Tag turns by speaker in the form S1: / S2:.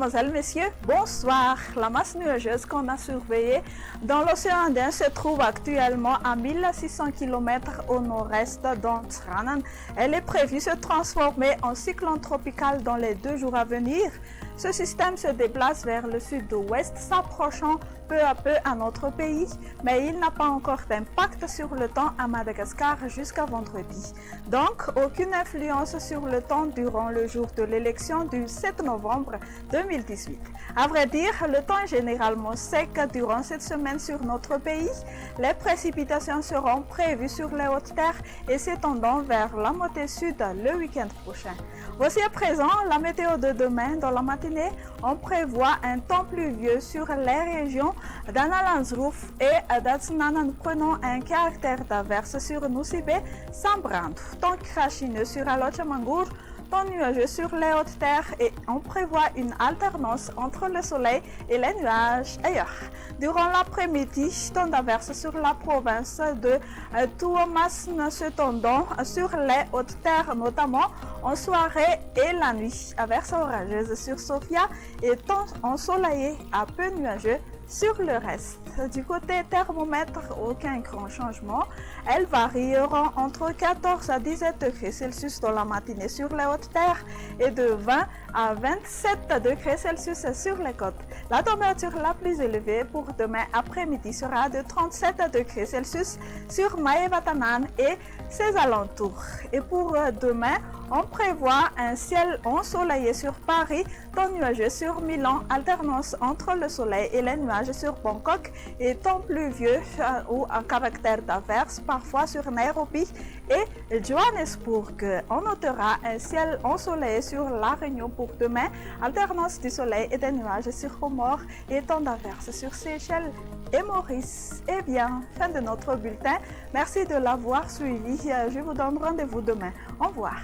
S1: Mesdemoiselles, Messieurs, bonsoir. La masse nuageuse qu'on a surveillée dans l'océan Indien se trouve actuellement à 1600 km au nord-est d'Antsranan. Elle est prévue se transformer en cyclone tropical dans les 2 jours à venir. Ce système se déplace vers le sud-ouest, s'approchant peu à peu à notre pays, mais il n'a pas encore d'impact sur le temps à Madagascar jusqu'à vendredi. Donc, aucune influence sur le temps durant le jour de l'élection du 7 novembre 2018. À vrai dire, le temps est généralement sec durant cette semaine sur notre pays. Les précipitations seront prévues sur les hautes terres et s'étendant vers la moitié sud le week-end prochain. Voici à présent la météo de demain. Dans la matinée, on prévoit un temps pluvieux sur les régions d'Analandsroof et d'Atsnanan, prenant un caractère d'averse sur Nusibe, Sambrand, temps crachineux sur Alochamangour, temps nuageux sur les hautes terres et on prévoit une alternance entre le soleil et les nuages ailleurs. Durant l'après-midi, temps d'averse sur la province de Tuamasn s'étendant sur les hautes terres, notamment en soirée et la nuit. Averse orageuse sur Sofia et temps ensoleillé à peu nuageux sur le reste. Du côté thermomètre, aucun grand changement. Elles varieront entre 14 à 17 degrés Celsius dans la matinée sur les hautes terres et de 20 à 27 degrés Celsius sur les côtes. La température la plus élevée pour demain après-midi sera de 37 degrés Celsius sur Maevatanan et ses alentours. Et pour demain, on prévoit un ciel ensoleillé sur Paris, temps nuageux sur Milan, alternance entre le soleil et les nuages sur Bangkok et temps pluvieux ou à caractère d'averse parfois sur Nairobi et Johannesburg. On notera un ciel ensoleillé sur La Réunion pour demain, alternance du soleil et des nuages sur Comores et temps d'averse sur Seychelles et Maurice. Eh bien, fin de notre bulletin. Merci de l'avoir suivi. Je vous donne rendez-vous demain. Au revoir.